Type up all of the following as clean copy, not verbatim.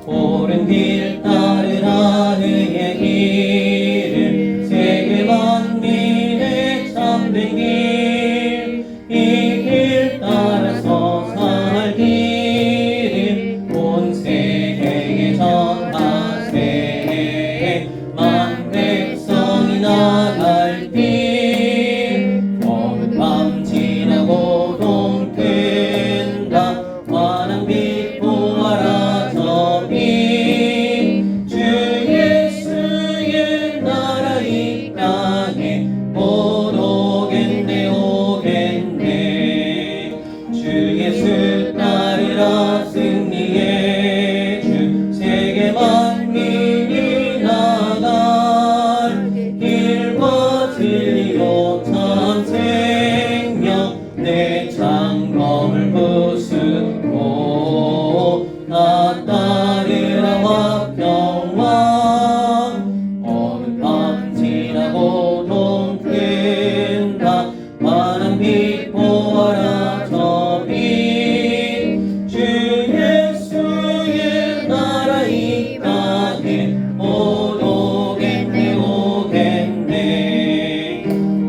옳은 길 따르라 그의 길을 세계 만민의 참된 길 이 길 따라서 살기를 온 세계에 전하세 만 백성이 나갈 길 먼 밤 지나고 동 뜬다 환한 빛 보아라 저기 주 예수의 나라 이 땅에 곧 오겠네 오겠네 주 예수 따르라 승리의 주 세계 만민이 나갈 길과 진리로 참 생명 내 장검을 부수고 나 따르라 화평왕 어느 밤 지나고 동 뜬다 환한 빛 보아라 저기 주 예수의 나라 이 땅에 곧 오겠네 오겠네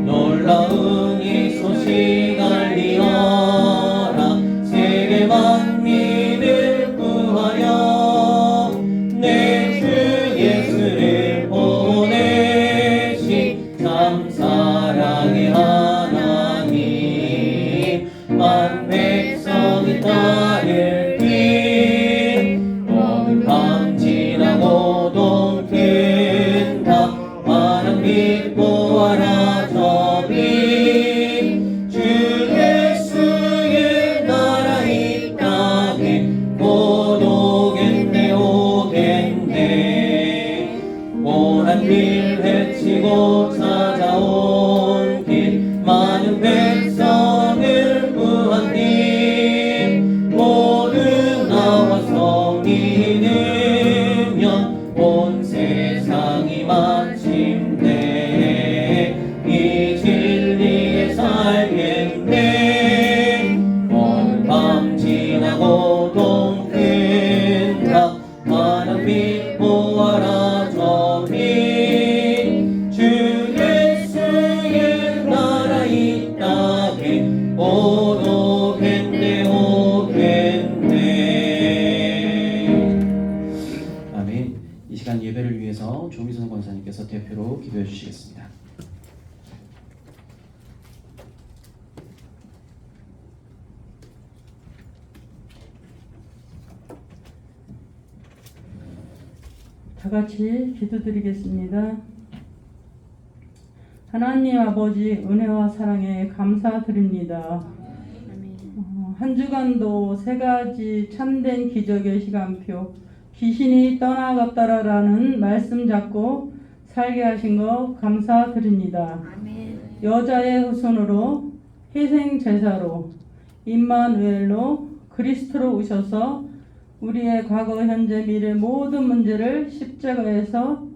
놀라운 이 소식 알리어라 세계 만민을 구하여 내 주 예수를 보내신 참 사랑의 하나님 만 백성이 따를 길 어느 밤 지나고 동 뜬다 환한 빛 보아라 저기 주 예수의 나라 이 땅에 곧 오겠네 오겠네 오란 길 헤치고 찾아온 길 많은 백성을 구한 길 모두 나와서 믿으면 온 세상이 마침내 이 진리에 살겠네 어느 밤 지나고 동 뜬다 환한 빛 보아라 저기 주 예수의 나라 이 땅에 곧 오겠네 오겠네. 아멘. 이 시간 예배를 위해서 조미선 권사님께서 대표로 기도해 주시겠습니다. 다 같이 기도드리겠습니다. 하나님 아버지 은혜와 사랑에 감사드립니다. 한 주간도 세 가지 참된 기적의 시간표 귀신이 떠나갔다라는 말씀 잡고 살게 하신 것 감사드립니다. 여자의 후손으로 희생제사로 임마누엘로 그리스도로 오셔서 우리의 과거, 현재, 미래 모든 문제를 십자가에서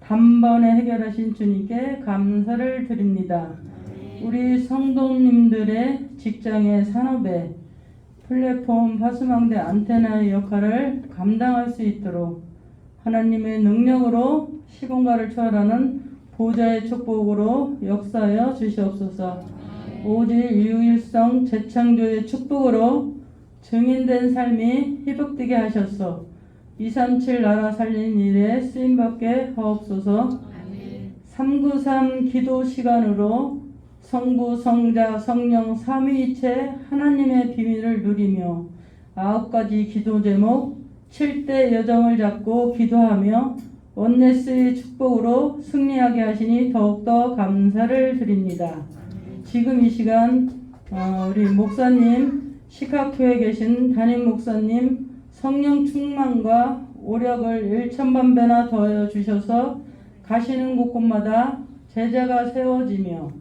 단번에 해결하신 주님께 감사를 드립니다. 우리 성도님들의 직장의 산업에 플랫폼, 파수망대, 안테나의 역할을 감당할 수 있도록 하나님의 능력으로 시공간을 초월하는 보좌의 축복으로 역사하여 주시옵소서. 오직 유일성 재창조의 축복으로 증인된 삶이 회복되게 하셔서 237 나라 살리는 일에 쓰임받게 하옵소서. 393 기도 시간으로 성부, 성자, 성령 삼위일체 하나님의 비밀을 누리며 9가지 기도 제목 7대 여정을 잡고 기도하며 원네스의 축복으로 승리하게 하시니 더욱더 감사를 드립니다. 지금 이 시간 우리 목사님, 시카고에 계신 담임 목사님 성령 충만과 오력을 1000배나 더하여 주셔서 가시는 곳곳마다 제자가 세워지며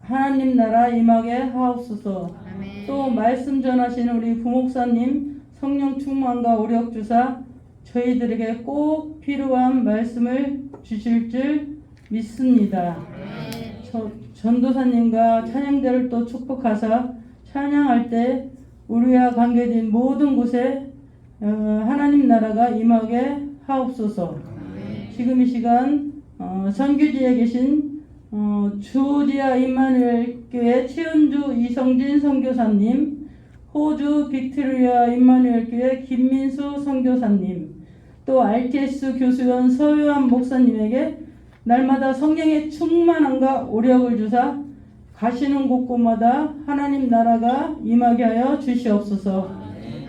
하나님 나라 임하게 하옵소서. 또 말씀 전하시는 우리 부목사님 성령 충만과 오력 주사 저희들에게 꼭 필요한 말씀을 주실 줄 믿습니다. 전도사님과 찬양대를 또 축복하사 찬양할 때 우리와 관계된 모든 곳에 하나님 나라가 임하게 하옵소서. 지금 이 시간 선교지에 계신 주지아 임마누엘 교회 최은주 이성진 선교사님, 호주 빅토리아 임마누엘 교회 김민수 선교사님, 또 RTS 교수원 서유한 목사님에게 날마다 성령의 충만함과 오력을 주사 가시는 곳곳마다 하나님 나라가 임하게 하여 주시옵소서.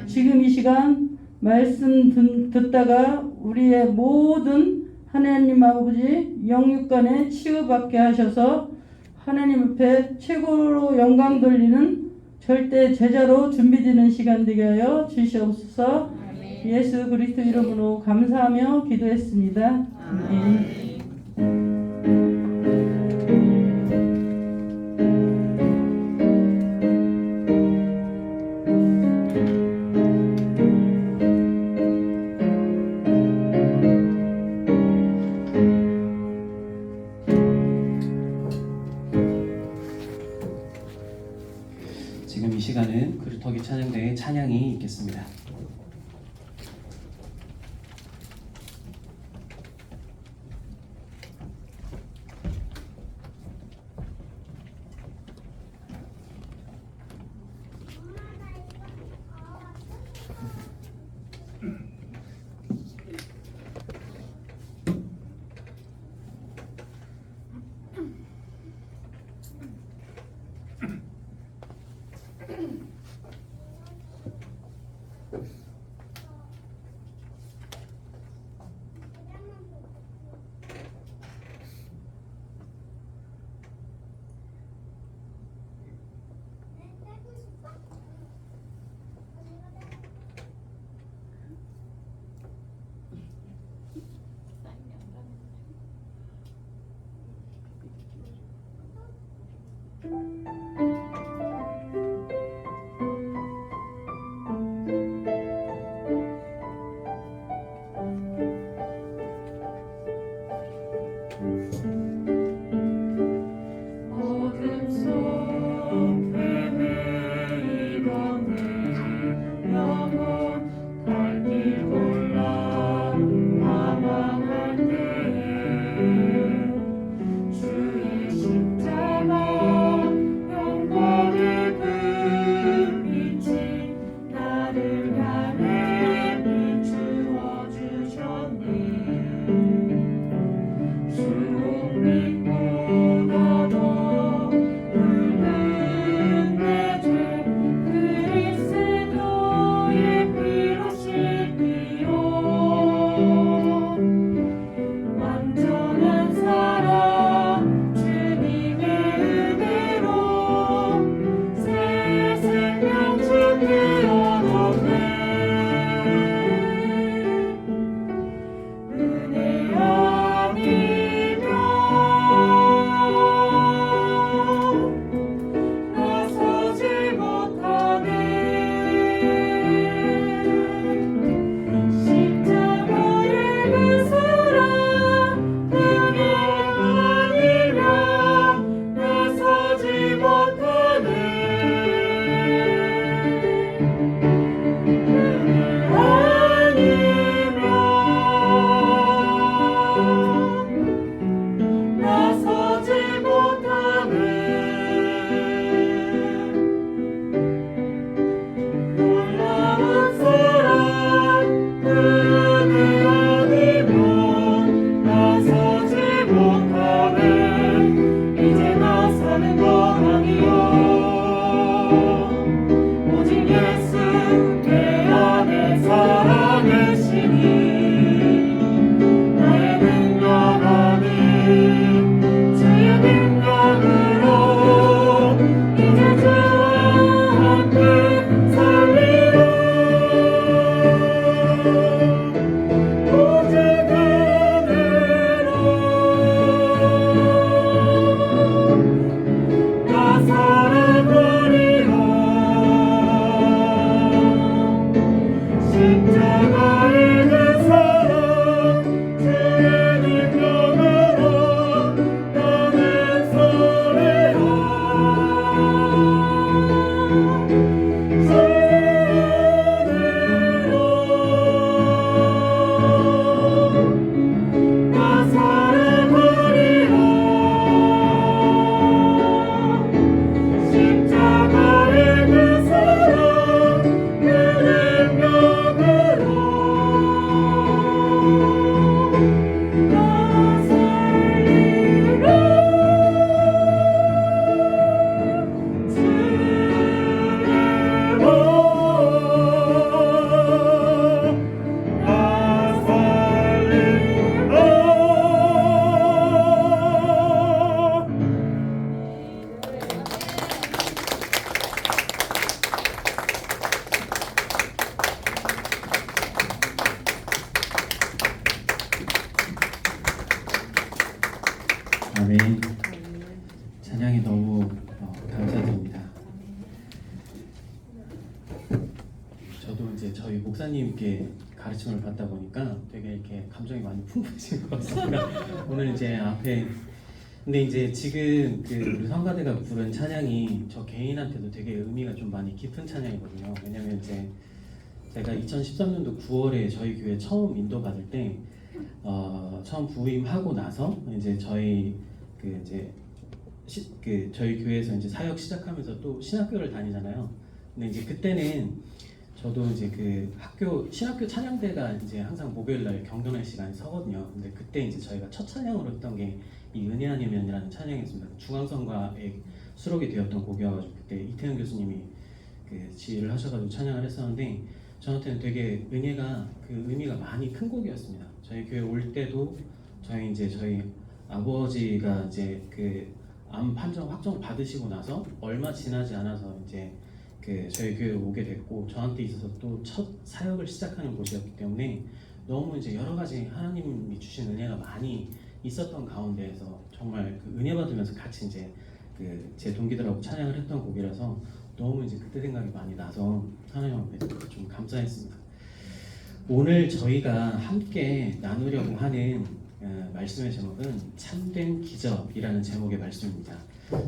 지금 이 시간 말씀 듣다가 우리의 모든 하나님 아버지 영육간에 치유받게 하셔서 하나님 앞에 최고로 영광 돌리는 절대 제자로 준비되는 시간 되게 하여 주시옵소서. 예수 그리스도 이름으로 감사하며 기도했습니다. 아멘. 지금 이 시간은 그루터기 찬양대의 찬양이 있겠습니다. 아멘. 찬양이 너무 감사드립니다. 저도 이제 저희 목사님께 가르침을 받다 보니까 되게 이렇게 감정이 많이 풍부해진 것 같습니다. 오늘 이제 앞에 근데 이제 지금 그 우리 성가대가 부른 찬양이 저 개인한테도 되게 의미가 좀 많이 깊은 찬양이거든요. 왜냐면 이제 제가 2013년도 9월에 저희 교회 처음 인도받을 때 처음 부임하고 나서 이제 저희 그 이제 저희 교회에서 이제 사역 시작하면서 또 신학교를 다니잖아요. 근데 이제 그때는 저도 이제 그 신학교 찬양대가 이제 항상 목요일 날 경건의 시간에 서거든요. 근데 그때 이제 저희가 첫 찬양으로 했던 게 이 은혜 아니면이라는 찬양이었습니다. 중앙성가에 수록이 되었던 곡이어가지고 그때 이태현 교수님이 그 지휘를 하셔가지고 찬양을 했었는데 저한테는 되게 은혜가 그 의미가 많이 큰 곡이었습니다. 저희 교회 올 때도 저희 아버지가 이제 그 암 판정 확정 받으시고 나서 얼마 지나지 않아서 이제 그 저희 교회에 오게 됐고 저한테 있어서 또 첫 사역을 시작하는 곳이었기 때문에 너무 이제 여러 가지 하나님이 주신 은혜가 많이 있었던 가운데에서 정말 그 은혜 받으면서 같이 이제 그 제 동기들하고 찬양을 했던 곡이라서 너무 이제 그때 생각이 많이 나서 하나님 앞에 좀 감사했습니다. 오늘 저희가 함께 나누려고 하는 말씀의 제목은 참된 기적이라는 제목의 말씀입니다.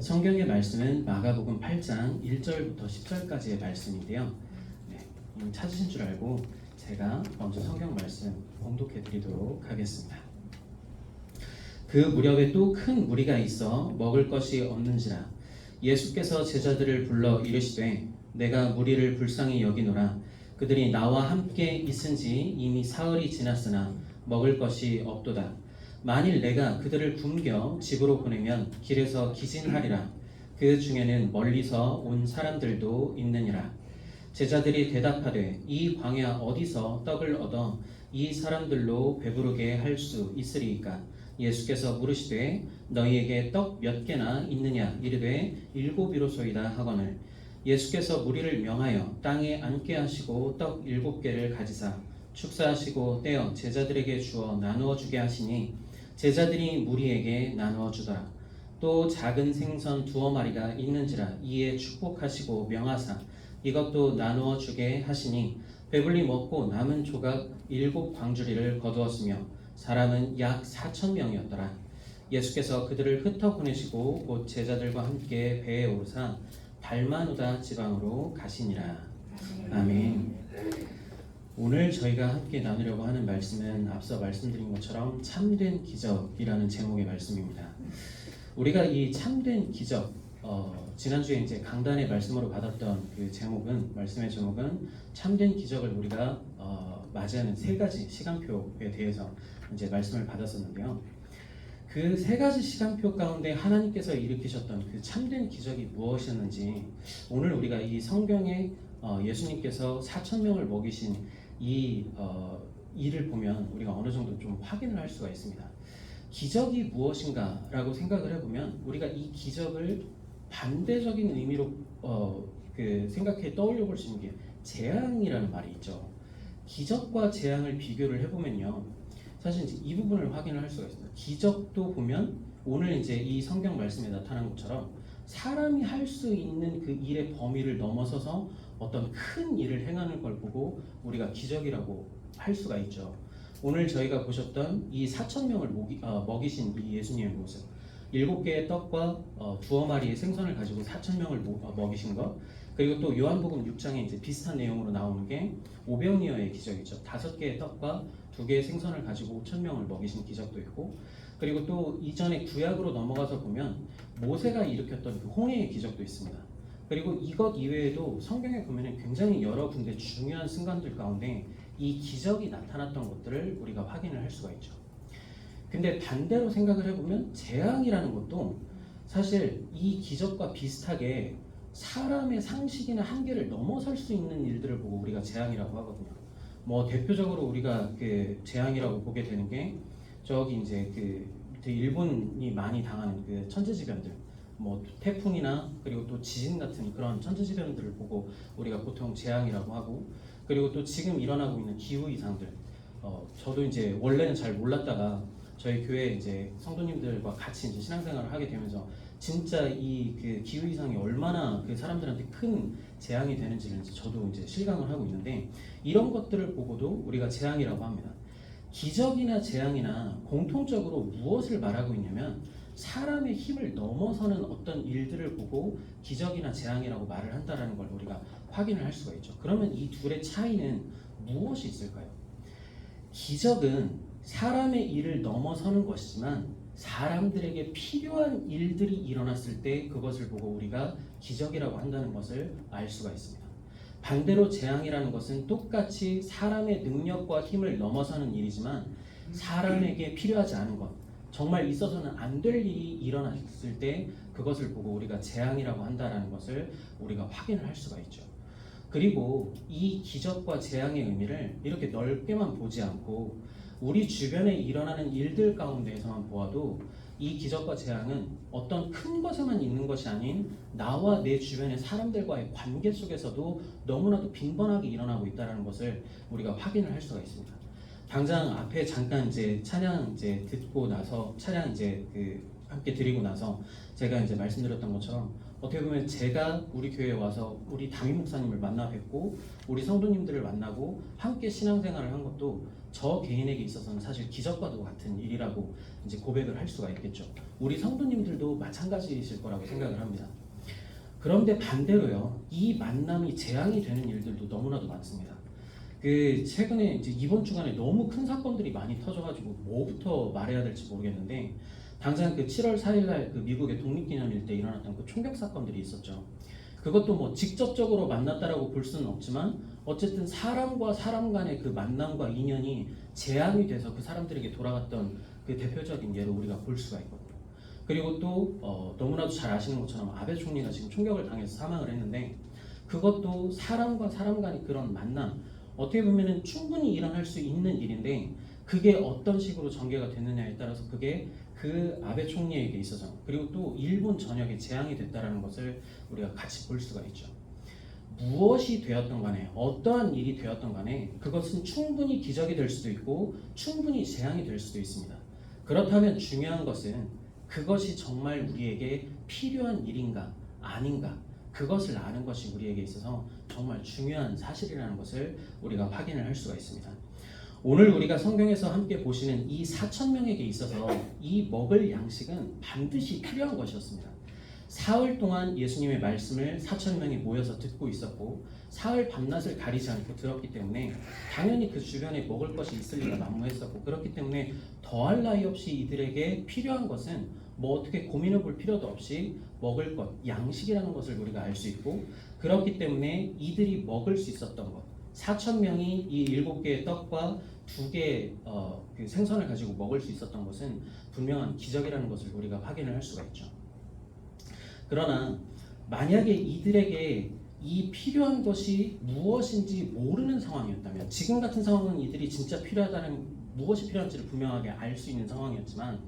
성경의 말씀은 마가복음 8장 1절부터 10절까지의 말씀인데요. 찾으신 줄 알고 제가 먼저 성경 말씀 봉독해 드리도록 하겠습니다. 그 무렵에 또 큰 무리가 있어 먹을 것이 없는지라 예수께서 제자들을 불러 이르시되 내가 무리를 불쌍히 여기노라 그들이 나와 함께 있은지 이미 사흘이 지났으나 먹을 것이 없도다. 만일 내가 그들을 굶겨 집으로 보내면 길에서 기진하리라. 그 중에는 멀리서 온 사람들도 있느니라. 제자들이 대답하되 이 광야 어디서 떡을 얻어 이 사람들로 배부르게 할 수 있으리이까? 예수께서 물으시되 너희에게 떡 몇 개나 있느냐 이르되 7이로소이다 하거늘 예수께서 무리를 명하여 땅에 앉게 하시고 떡 7개를 가지사 축사하시고 떼어 제자들에게 주어 나누어 주게 하시니 제자들이 무리에게 나누어 주더라. 또 작은 생선 2마리가 있는지라 이에 축복하시고 명하사 이것도 나누어 주게 하시니 배불리 먹고 남은 조각 7광주리를 거두었으며 사람은 약 4,000명이었더라. 예수께서 그들을 흩어 보내시고 곧 제자들과 함께 배에 오르사 달마누다 지방으로 가시니라. 아멘. 오늘 저희가 함께 나누려고 하는 말씀은 앞서 말씀드린 것처럼 참된 기적이라는 제목의 말씀입니다. 우리가 이 참된 기적, 지난주에 이제 강단의 말씀으로 받았던 그 말씀의 제목은 참된 기적을 우리가 맞이하는 3가지 시간표에 대해서 이제 말씀을 받았었는데요. 그 3가지 시간표 가운데 하나님께서 일으키셨던 그 참된 기적이 무엇이었는지 오늘 우리가 이 성경에 예수님께서 4,000명을 먹이신 이 일을 보면 우리가 어느 정도 좀 확인을 할 수가 있습니다. 기적이 무엇인가라고 생각을 해보면 우리가 이 기적을 반대적인 의미로 생각해 떠올려 볼 수 있는 게 재앙이라는 말이 있죠. 기적과 재앙을 비교를 해보면요, 사실 이제 이 부분을 확인을 할 수가 있습니다. 기적도 보면 오늘 이제 이 성경 말씀에 나타난 것처럼 사람이 할 수 있는 그 일의 범위를 넘어서서 어떤 큰 일을 행하는 걸 보고 우리가 기적이라고 할 수가 있죠. 오늘 저희가 보셨던 이 4,000명을 먹이신 이 예수님의 모습, 7개의 떡과 2마리의 생선을 가지고 4,000명을 먹이신 것, 그리고 또 요한복음 6장에 이제 비슷한 내용으로 나오는 게 오병이어의 기적이죠. 5개의 떡과 2개의 생선을 가지고 5,000명을 먹이신 기적도 있고, 그리고 또 이전에 구약으로 넘어가서 보면 모세가 일으켰던 그 홍해의 기적도 있습니다. 그리고 이것 이외에도 성경에 보면 굉장히 여러 군데 중요한 순간들 가운데 이 기적이 나타났던 것들을 우리가 확인을 할 수가 있죠. 근데 반대로 생각을 해보면 재앙이라는 것도 사실 이 기적과 비슷하게 사람의 상식이나 한계를 넘어설 수 있는 일들을 보고 우리가 재앙이라고 하거든요. 뭐 대표적으로 우리가 그 재앙이라고 보게 되는 게 저기 이제 그 일본이 많이 당하는 그 천재지변들, 뭐 태풍이나 그리고 또 지진 같은 그런 천재지변들을 보고 우리가 보통 재앙이라고 하고, 그리고 또 지금 일어나고 있는 기후 이상들, 저도 이제 원래는 잘 몰랐다가 저희 교회 이제 성도님들과 같이 이제 신앙생활을 하게 되면서 진짜 이 그 기후 이상이 얼마나 그 사람들한테 큰 재앙이 되는지를 이제 저도 이제 실감을 하고 있는데, 이런 것들을 보고도 우리가 재앙이라고 합니다. 기적이나 재앙이나 공통적으로 무엇을 말하고 있냐면 사람의 힘을 넘어서는 어떤 일들을 보고 기적이나 재앙이라고 말을 한다라는 걸 우리가 확인을 할 수가 있죠. 그러면 이 둘의 차이는 무엇이 있을까요? 기적은 사람의 일을 넘어서는 것이지만 사람들에게 필요한 일들이 일어났을 때 그것을 보고 우리가 기적이라고 한다는 것을 알 수가 있습니다. 반대로 재앙이라는 것은 똑같이 사람의 능력과 힘을 넘어서는 일이지만 사람에게 필요하지 않은 것, 정말 있어서는 안 될 일이 일어났을 때 그것을 보고 우리가 재앙이라고 한다는 것을 우리가 확인을 할 수가 있죠. 그리고 이 기적과 재앙의 의미를 이렇게 넓게만 보지 않고 우리 주변에 일어나는 일들 가운데에서만 보아도 이 기적과 재앙은 어떤 큰 것에만 있는 것이 아닌 나와 내 주변의 사람들과의 관계 속에서도 너무나도 빈번하게 일어나고 있다는 것을 우리가 확인을 할 수가 있습니다. 당장 앞에 잠깐 이제 찬양 이제 듣고 나서 찬양 이제 함께 드리고 나서 제가 이제 말씀드렸던 것처럼 어떻게 보면 제가 우리 교회에 와서 우리 담임 목사님을 만나 뵙고 우리 성도님들을 만나고 함께 신앙생활을 한 것도 저 개인에게 있어서는 사실 기적과도 같은 일이라고 이제 고백을 할 수가 있겠죠. 우리 성도님들도 마찬가지이실 거라고 생각을 합니다. 그런데 반대로요, 이 만남이 재앙이 되는 일들도 너무나도 많습니다. 최근에 이제 이번 주간에 너무 큰 사건들이 많이 터져가지고 뭐부터 말해야 될지 모르겠는데, 당장 7월 4일날 미국의 독립기념일 때 일어났던 총격 사건들이 있었죠. 그것도 뭐 직접적으로 만났다라고 볼 수는 없지만 어쨌든 사람과 사람 간의 그 만남과 인연이 재앙이 돼서 그 사람들에게 돌아갔던 그 대표적인 예로 우리가 볼 수가 있거든요. 그리고 또 너무나도 잘 아시는 것처럼 아베 총리가 지금 총격을 당해서 사망을 했는데, 그것도 사람과 사람 간의 그런 만남, 어떻게 보면은 충분히 일어날 수 있는 일인데 그게 어떤 식으로 전개가 됐느냐에 따라서 그게 그 아베 총리에게 있어서 그리고 또 일본 전역에 재앙이 됐다라는 것을 우리가 같이 볼 수가 있죠. 무엇이 되었던 간에 어떠한 일이 되었던 간에 그것은 충분히 기적이 될 수도 있고 충분히 재앙이 될 수도 있습니다. 그렇다면 중요한 것은 그것이 정말 우리에게 필요한 일인가 아닌가, 그것을 아는 것이 우리에게 있어서 정말 중요한 사실이라는 것을 우리가 확인을 할 수가 있습니다. 오늘 우리가 성경에서 함께 보시는 이 4,000명에게 있어서 이 먹을 양식은 반드시 필요한 것이었습니다. 사흘 동안 예수님의 말씀을 4,000명이 모여서 듣고 있었고 사흘 밤낮을 가리지 않고 들었기 때문에 당연히 그 주변에 먹을 것이 있을 리가 만무했었고, 그렇기 때문에 더할 나위 없이 이들에게 필요한 것은 뭐 어떻게 고민해 볼 필요도 없이 먹을 것, 양식이라는 것을 우리가 알 수 있고, 그렇기 때문에 이들이 먹을 수 있었던 것, 4,000명이 이 7개의 떡과 2개의 그 생선을 가지고 먹을 수 있었던 것은 분명한 기적이라는 것을 우리가 확인을 할 수가 있죠. 그러나 만약에 이들에게 이 필요한 것이 무엇인지 모르는 상황이었다면, 지금 같은 상황은 이들이 진짜 필요하다는 무엇이 필요한지를 분명하게 알 수 있는 상황이었지만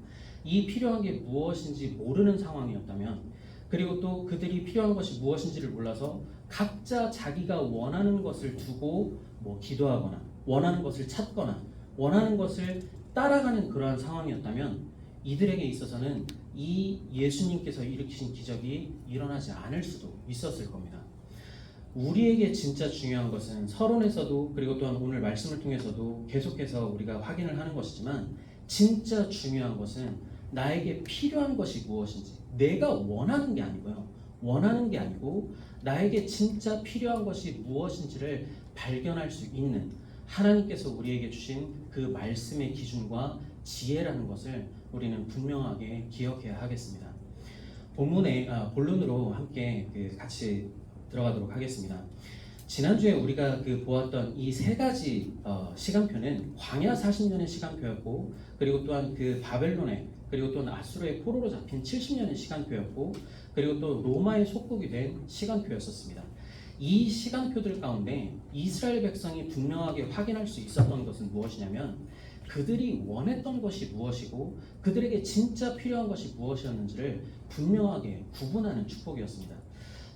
이 필요한 게 무엇인지 모르는 상황이었다면, 그리고 또 그들이 필요한 것이 무엇인지를 몰라서 각자 자기가 원하는 것을 두고 뭐 기도하거나 원하는 것을 찾거나 원하는 것을 따라가는 그러한 상황이었다면 이들에게 있어서는 이 예수님께서 일으키신 기적이 일어나지 않을 수도 있었을 겁니다. 우리에게 진짜 중요한 것은 서론에서도 그리고 또한 오늘 말씀을 통해서도 계속해서 우리가 확인을 하는 것이지만, 진짜 중요한 것은 나에게 필요한 것이 무엇인지, 내가 원하는 게 아니고요. 원하는 게 아니고 나에게 진짜 필요한 것이 무엇인지를 발견할 수 있는 하나님께서 우리에게 주신 그 말씀의 기준과 지혜라는 것을 우리는 분명하게 기억해야 하겠습니다. 본론으로 함께 같이 들어가도록 하겠습니다. 지난주에 우리가 보았던 이 3가지 시간표는 광야 40년의 시간표였고, 그리고 또한 바벨론의 그리고 또는 아수르의 포로로 잡힌 70년의 시간표였고, 그리고 또 로마의 속국이 된 시간표였었습니다. 이 시간표들 가운데 이스라엘 백성이 분명하게 확인할 수 있었던 것은 무엇이냐면, 그들이 원했던 것이 무엇이고 그들에게 진짜 필요한 것이 무엇이었는지를 분명하게 구분하는 축복이었습니다.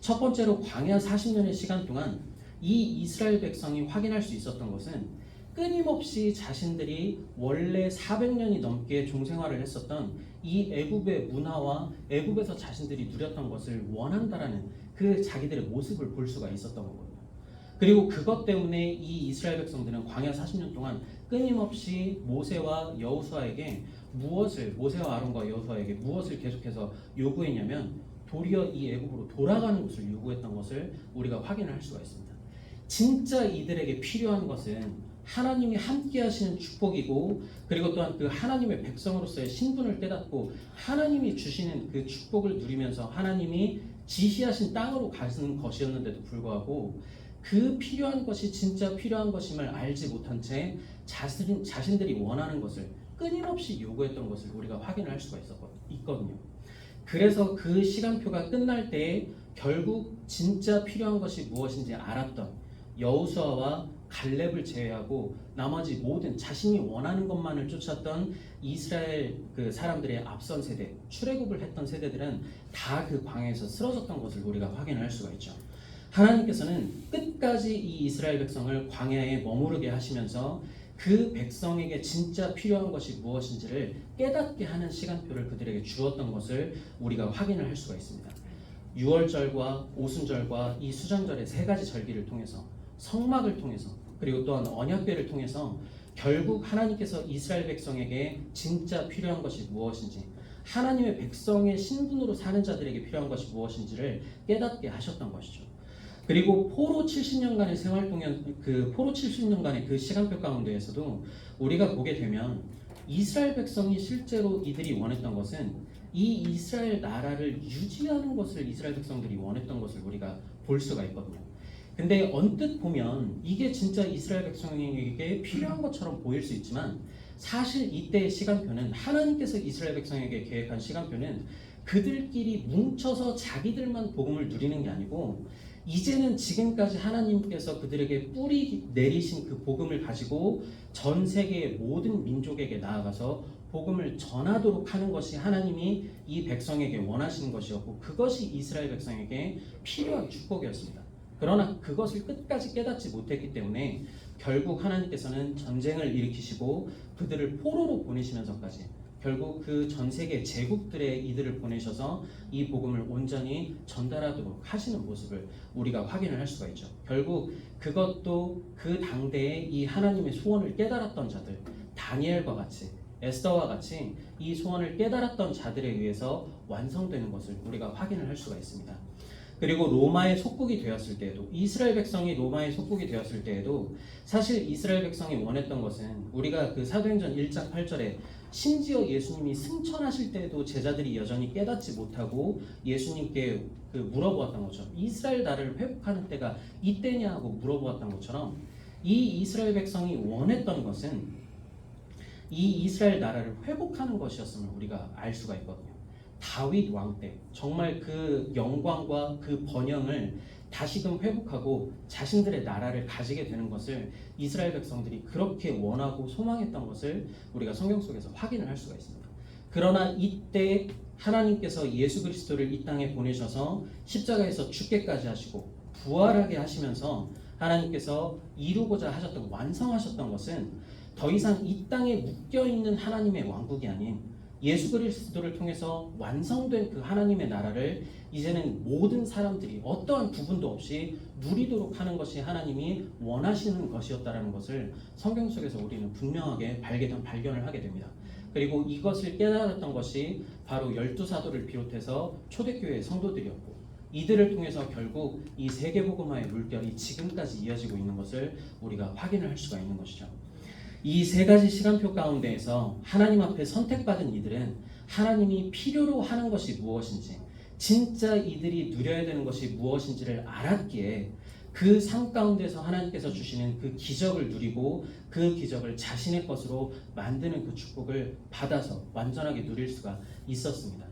첫 번째로 광야 40년의 시간 동안 이 이스라엘 백성이 확인할 수 있었던 것은 끊임없이 자신들이 원래 400년이 넘게 종생활을 했었던 이 애굽의 문화와 애굽에서 자신들이 누렸던 것을 원한다라는 그 자기들의 모습을 볼 수가 있었던 거거든요. 그리고 그것 때문에 이 이스라엘 백성들은 광야 40년 동안 끊임없이 모세와 여호수아에게 모세와 아론과 여호수아에게 무엇을 계속해서 요구했냐면 도리어 이 애굽으로 돌아가는 것을 요구했던 것을 우리가 확인을 할 수가 있습니다. 진짜 이들에게 필요한 것은 하나님이 함께 하시는 축복이고, 그리고 또한 그 하나님의 백성으로서의 신분을 깨닫고 하나님이 주시는 그 축복을 누리면서 하나님이 지시하신 땅으로 가는 것이었는데도 불구하고 그 필요한 것이 진짜 필요한 것임을 알지 못한 채 자신들이 원하는 것을 끊임없이 요구했던 것을 우리가 확인을 할 수가 있거든요. 그래서 그 시간표가 끝날 때 결국 진짜 필요한 것이 무엇인지 알았던 여호수아와 갈렙을 제외하고 나머지 모든 자신이 원하는 것만을 쫓았던 이스라엘 그 사람들의 앞선 세대, 출애굽을 했던 세대들은 다 그 광야에서 쓰러졌던 것을 우리가 확인할 수가 있죠. 하나님께서는 끝까지 이 이스라엘 백성을 광야에 머무르게 하시면서 그 백성에게 진짜 필요한 것이 무엇인지를 깨닫게 하는 시간표를 그들에게 주었던 것을 우리가 확인을 할 수가 있습니다. 유월절과 오순절과 이 수장절의 세 가지 절기를 통해서, 성막을 통해서, 그리고 또한 언약궤를 통해서 결국 하나님께서 이스라엘 백성에게 진짜 필요한 것이 무엇인지, 하나님의 백성의 신분으로 사는 자들에게 필요한 것이 무엇인지를 깨닫게 하셨던 것이죠. 그리고 포로 70년간의 생활 동안 포로 70년간의 그 시간표 가운데에서도 우리가 보게 되면 이스라엘 백성이 실제로 이들이 원했던 것은 이 이스라엘 나라를 유지하는 것을 이스라엘 백성들이 원했던 것을 우리가 볼 수가 있거든요. 근데 언뜻 보면 이게 진짜 이스라엘 백성에게 필요한 것처럼 보일 수 있지만 사실 이때의 시간표는 하나님께서 이스라엘 백성에게 계획한 시간표는 그들끼리 뭉쳐서 자기들만 복음을 누리는 게 아니고 이제는 지금까지 하나님께서 그들에게 뿌리 내리신 그 복음을 가지고 전 세계의 모든 민족에게 나아가서 복음을 전하도록 하는 것이 하나님이 이 백성에게 원하시는 것이었고 그것이 이스라엘 백성에게 필요한 축복이었습니다. 그러나 그것을 끝까지 깨닫지 못했기 때문에 결국 하나님께서는 전쟁을 일으키시고 그들을 포로로 보내시면서까지 결국 그 전 세계 제국들에 이들을 보내셔서 이 복음을 온전히 전달하도록 하시는 모습을 우리가 확인을 할 수가 있죠. 결국 그것도 그 당대에 이 하나님의 소원을 깨달았던 자들, 다니엘과 같이, 에스더와 같이 이 소원을 깨달았던 자들에 의해서 완성되는 것을 우리가 확인을 할 수가 있습니다. 그리고 로마의 속국이 되었을 때에도, 이스라엘 백성이 로마의 속국이 되었을 때에도 사실 이스라엘 백성이 원했던 것은 우리가 그 사도행전 1장 8절에 심지어 예수님이 승천하실 때에도 제자들이 여전히 깨닫지 못하고 예수님께 물어보았던 것처럼 이스라엘 나라를 회복하는 때가 이때냐 하고 물어보았던 것처럼 이 이스라엘 백성이 원했던 것은 이 이스라엘 나라를 회복하는 것이었음을 우리가 알 수가 있거든요. 다윗 왕 때 정말 그 영광과 그 번영을 다시금 회복하고 자신들의 나라를 가지게 되는 것을 이스라엘 백성들이 그렇게 원하고 소망했던 것을 우리가 성경 속에서 확인을 할 수가 있습니다. 그러나 이때 하나님께서 예수 그리스도를 이 땅에 보내셔서 십자가에서 죽게까지 하시고 부활하게 하시면서 하나님께서 이루고자 하셨던, 완성하셨던 것은 더 이상 이 땅에 묶여있는 하나님의 왕국이 아닌 예수 그리스도를 통해서 완성된 그 하나님의 나라를 이제는 모든 사람들이 어떠한 구분도 없이 누리도록 하는 것이 하나님이 원하시는 것이었다라는 것을 성경 속에서 우리는 분명하게 발견을 하게 됩니다. 그리고 이것을 깨달았던 것이 바로 12사도를 비롯해서 초대교회의 성도들이었고 이들을 통해서 결국 이 세계복음화의 물결이 지금까지 이어지고 있는 것을 우리가 확인을 할 수가 있는 것이죠. 이 세 가지 시간표 가운데에서 하나님 앞에 선택받은 이들은 하나님이 필요로 하는 것이 무엇인지, 진짜 이들이 누려야 되는 것이 무엇인지를 알았기에 그 삶 가운데서 하나님께서 주시는 그 기적을 누리고 그 기적을 자신의 것으로 만드는 그 축복을 받아서 완전하게 누릴 수가 있었습니다.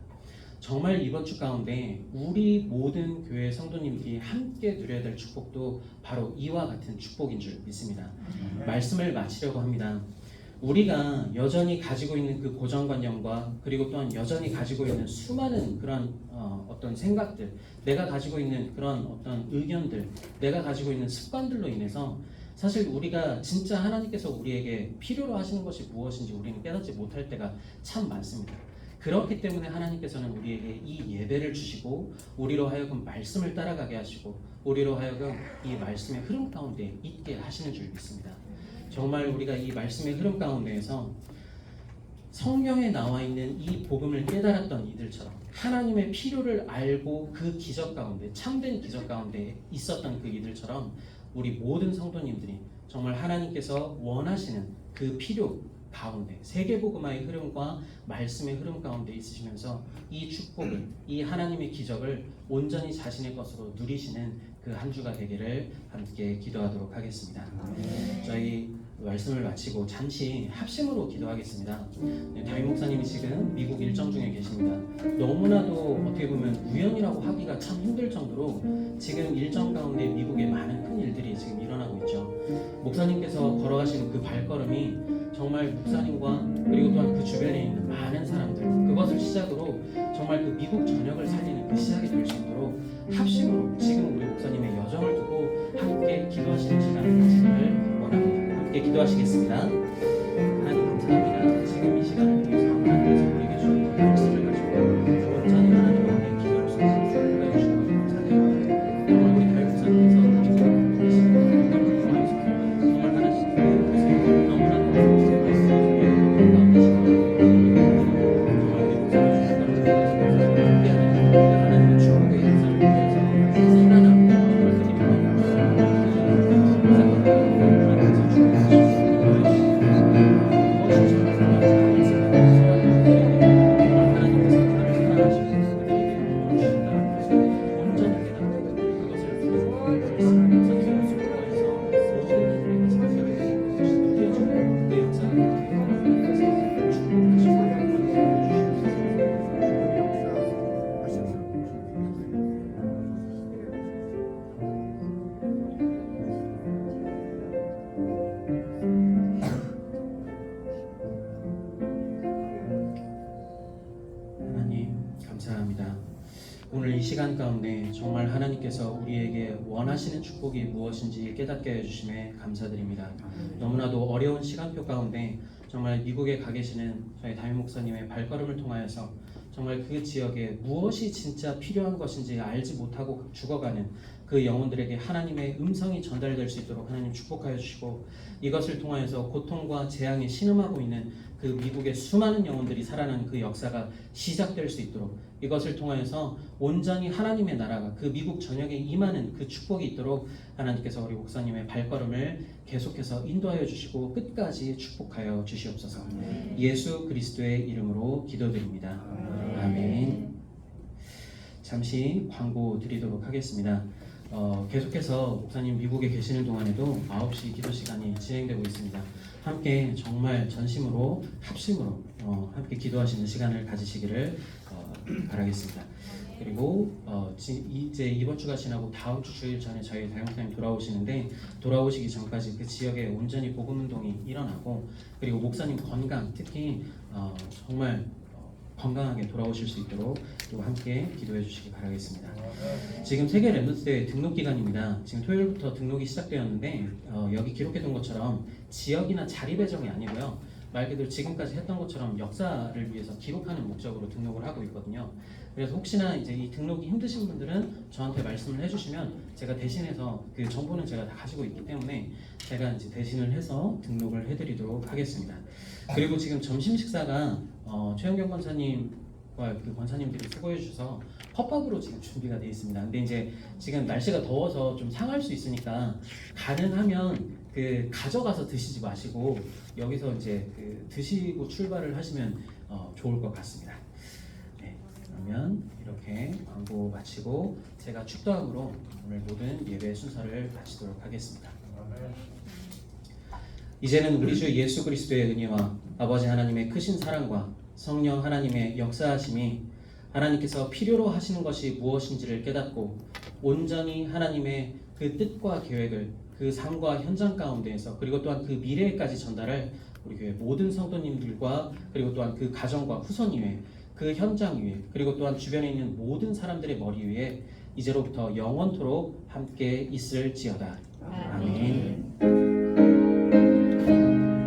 정말 이번 주 가운데 우리 모든 교회 성도님들이 함께 누려야 될 축복도 바로 이와 같은 축복인 줄 믿습니다. 말씀을 마치려고 합니다. 우리가 여전히 가지고 있는 그 고정관념과 그리고 또한 여전히 가지고 있는 수많은 그런 어떤 생각들, 내가 가지고 있는 그런 어떤 의견들, 내가 가지고 있는 습관들로 인해서 사실 우리가 진짜 하나님께서 우리에게 필요로 하시는 것이 무엇인지 우리는 깨닫지 못할 때가 참 많습니다. 그렇기 때문에 하나님께서는 우리에게 이 예배를 주시고 우리로 하여금 말씀을 따라가게 하시고 우리로 하여금 이 말씀의 흐름 가운데 있게 하시는 줄 믿습니다. 정말 우리가 이 말씀의 흐름 가운데에서 성경에 나와 있는 이 복음을 깨달았던 이들처럼 하나님의 필요를 알고 그 기적 가운데 참된 기적 가운데 있었던 그 이들처럼 우리 모든 성도님들이 정말 하나님께서 원하시는 그 필요 가운데 세계복음화의 흐름과 말씀의 흐름 가운데 있으시면서 이 축복을 이 하나님의 기적을 온전히 자신의 것으로 누리시는 그 한 주가 되기를 함께 기도하도록 하겠습니다. 저희 말씀을 마치고 잠시 합심으로 기도하겠습니다. 다윗 목사님이 지금 미국 일정 중에 계십니다. 너무나도 어떻게 보면 우연이라고 하기가 참 힘들 정도로 지금 일정 가운데 미국에 많은 큰 일들이 지금 일어나고 있죠. 목사님께서 걸어가시는 그 발걸음이 정말 목사님과 그리고 또한 그 주변에 있는 많은 사람들 그것을 시작으로 정말 그 미국 전역을 살리는 그 시작이 될 수 있도록 합심으로 지금 우리 목사님의 여정을 두고 함께 기도하시는 시간을 가지기를 원합니다. 함께 기도하시겠습니다. 하나님 감사합니다. 지금 이 시간을 위해서 하나님께서 우리에게 주신 말씀을 가지고 온전히 하나님 앞에 기도할 수 있는 축복해 주신 것 감사드립니다. 정말 우리 다윗 목사님께서 기도하고 계시는 그 통화에서 정말 하나님께 너무나도 말씀 가운데 시간을 정말 우리 목사님 주신 것을 통해서 함께하는 하나님의 축복의 역사를 위해서 살아남고 정말 감사합니다. 오늘 이 시간 가운데 정말 하나님께서 우리에게 원하시는 축복이 무엇인지 깨닫게 해주심에 감사드립니다. 너무나도 어려운 시간표 가운데 정말 미국에 가 계시는 저희 다윗 목사님의 발걸음을 통하여서 정말 그 지역에 무엇이 진짜 필요한 것인지 알지 못하고 죽어가는 그 영혼들에게 하나님의 음성이 전달될 수 있도록 하나님 축복하여 주시고 이것을 통하여서 고통과 재앙에 신음하고 있는 그 미국의 수많은 영혼들이 살아나는 그 역사가 시작될 수 있도록 이것을 통하여서 온전히 하나님의 나라가 그 미국 전역에 임하는 그 축복이 있도록 하나님께서 우리 목사님의 발걸음을 계속해서 인도하여 주시고 끝까지 축복하여 주시옵소서. 예수 그리스도의 이름으로 기도드립니다. 아멘. 잠시 광고 드리도록 하겠습니다. 계속해서 목사님 미국에 계시는 동안에도 9시 기도 시간이 진행되고 있습니다. 함께 정말 전심으로 합심으로 함께 기도하시는 시간을 가지시기를 바라겠습니다. 그리고 이제 이번 주가 지나고 다음 주 주일 전에 저희 다윗 목사님 돌아오시는데 돌아오시기 전까지 그 지역에 온전히 복음 운동이 일어나고 그리고 목사님 건강 특히 정말 건강하게 돌아오실 수 있도록 또 함께 기도해 주시기 바라겠습니다. 지금 세계 랩런트 대회 등록 기간입니다. 지금 토요일부터 등록이 시작되었는데 여기 기록해둔 것처럼 지역이나 자리 배정이 아니고요. 말 그대로 지금까지 했던 것처럼 역사를 위해서 기록하는 목적으로 등록을 하고 있거든요. 그래서 혹시나 이제 이 등록이 힘드신 분들은 저한테 말씀을 해주시면 제가 대신해서 그 정보는 제가 다 가지고 있기 때문에 제가 이제 대신을 해서 등록을 해드리도록 하겠습니다. 그리고 지금 점심 식사가 최영경 권사님과 그 권사님들이 수고해 주셔서 컵밥으로 지금 준비가 되어 있습니다. 근데 이제 지금 날씨가 더워서 좀 상할 수 있으니까 가능하면 그 가져가서 드시지 마시고 여기서 이제 그 드시고 출발을 하시면 좋을 것 같습니다. 네, 그러면 이렇게 광고 마치고 제가 축도함으로 오늘 모든 예배 순서를 마치도록 하겠습니다. 이제는 우리 주 예수 그리스도의 은혜와 아버지 하나님의 크신 사랑과 성령 하나님의 역사하심이 하나님께서 필요로 하시는 것이 무엇인지를 깨닫고 온전히 하나님의 그 뜻과 계획을 그 삶과 현장 가운데에서 그리고 또한 그 미래에까지 전달할 우리 교회 모든 성도님들과 그리고 또한 그 가정과 후손 위에 그 현장 위에 그리고 또한 주변에 있는 모든 사람들의 머리 위에 이제로부터 영원토록 함께 있을지어다. 아멘.